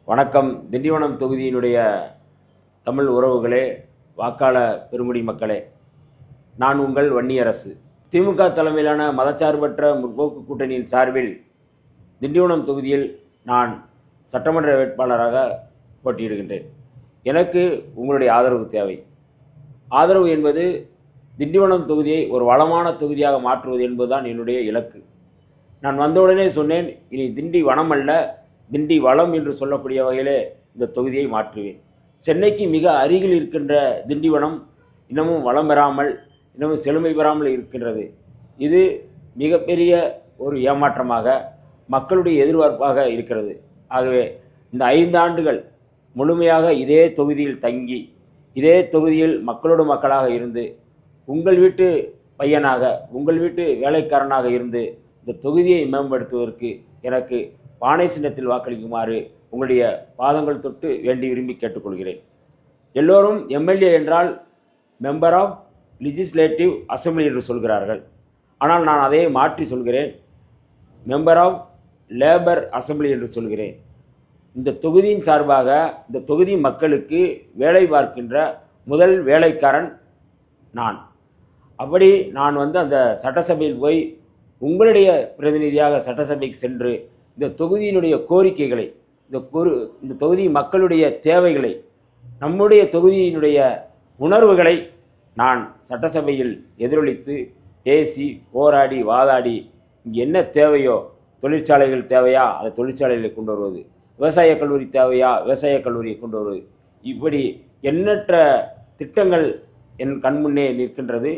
வணக்கம். திண்டிவனம் தொகுதியினுடைய தமிழ் உறவுகளே, வாக்காள பெருங்குடி மக்களே, நான் உங்கள் வன்னியரசு. திமுக தலைமையிலான மதச்சார்பற்ற முற்போக்கு கூட்டணியின் சார்பில் திண்டிவனம் தொகுதியில் நான் சட்டமன்ற வேட்பாளராக போட்டியிடுகின்றேன். எனக்கு உங்களுடைய ஆதரவு தேவை. ஆதரவு என்பது திண்டிவனம் தொகுதியை ஒரு வளமான தொகுதியாக மாற்றுவது என்பதுதான் என்னுடைய இலக்கு. நான் வந்தவுடனே சொன்னேன், இனி திண்டி வனம் அல்ல, திண்டி வளம் என்று சொல்லக்கூடிய வகையிலே இந்த தொகுதியை மாற்றுவேன். சென்னைக்கு மிக அருகில் இருக்கின்ற திண்டிவனம் இன்னமும் வளம் பெறாமல், இன்னமும் செழுமை பெறாமல் இருக்கின்றது. இது மிகப்பெரிய ஒரு ஏமாற்றமாக, மக்களுடைய எதிர்பார்ப்பாக இருக்கிறது. ஆகவே இந்த 5 ஆண்டுகள் முழுமையாக இதே தொகுதியில் தங்கி, இதே தொகுதியில் மக்களோடு மக்களாக இருந்து, உங்கள் வீட்டு பையனாக, உங்கள் வீட்டு வேலைக்காரனாக இருந்து இந்த தொகுதியை மேம்படுத்துவதற்கு எனக்கு பானை சின்னத்தில் வாக்களிக்குமாறு உங்களுடைய பாதங்கள் தொட்டு வேண்டி விரும்பி கேட்டுக்கொள்கிறேன். எல்லோரும் எம்எல்ஏ என்றால் மெம்பர் ஆஃப் லெஜிஸ்லேட்டிவ் அசம்பிளி என்று சொல்கிறார்கள். ஆனால் நான் அதை மாற்றி சொல்கிறேன், மெம்பர் ஆஃப் லேபர் அசம்பிளி என்று சொல்கிறேன். இந்த தொகுதியின் சார்பாக இந்த தொகுதி மக்களுக்கு வேலை பார்க்கின்ற முதல் வேலைக்காரன் நான். அப்படி நான் அந்த சட்டசபையில் போய் உங்களுடைய பிரதிநிதியாக சட்டசபைக்கு சென்று இந்த தொகுதியினுடைய கோரிக்கைகளை, இந்த தொகுதி மக்களுடைய தேவைகளை, நம்முடைய தொகுதியினுடைய உணர்வுகளை நான் சட்டசபையில் எதிரொலித்து பேசி போராடி வாதாடி, இங்கே என்ன தேவையோ, தொழிற்சாலைகள் தேவையா அதை தொழிற்சாலைகளை கொண்டு வருவது, விவசாய கல்லூரி தேவையா விவசாய கல்லூரியை கொண்டு வருவது, இப்படி எண்ணற்ற திட்டங்கள் என் கண்முன்னே நிற்கின்றது,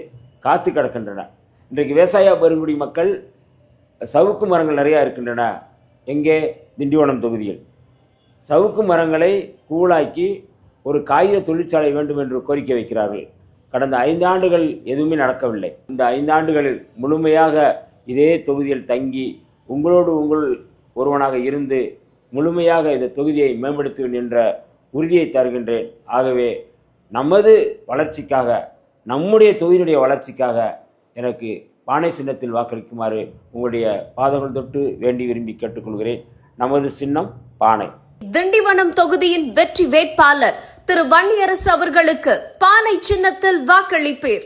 காத்து கிடக்கின்றன. இன்றைக்கு விவசாய பெருங்குடி மக்கள் சவுக்கு மரங்கள் நிறையா இருக்கின்றன. எங்கே? திண்டிவனம் தொகுதியில். சவுக்கு மரங்களை கூழாக்கி ஒரு காகித தொழிற்சாலை வேண்டும் என்று கோரிக்கை வைக்கிறார்கள். கடந்த 5 ஆண்டுகள் எதுவுமே நடக்கவில்லை. இந்த 5 ஆண்டுகளில் முழுமையாக இதே தொகுதியில் தங்கி உங்களோடு ஒருவனாக இருந்து முழுமையாக இந்த தொகுதியை மேம்படுத்துவேன் என்ற உறுதியை தருகின்றேன். ஆகவே நமது வளர்ச்சிக்காக, நம்முடைய தொகுதியினுடைய வளர்ச்சிக்காக எனக்கு பானை சின்னத்தில் வாக்களிக்குமாறு உங்களுடைய பாதங்கள் தொட்டு வேண்டி விரும்பி கேட்டுக்கொள்கிறேன். நமது சின்னம் பானை. திண்டிவனம் தொகுதியின் வெற்றி வேட்பாளர் திரு வன்னியரசு அவர்களுக்கு பானை சின்னத்தில் வாக்களிப்பீர்.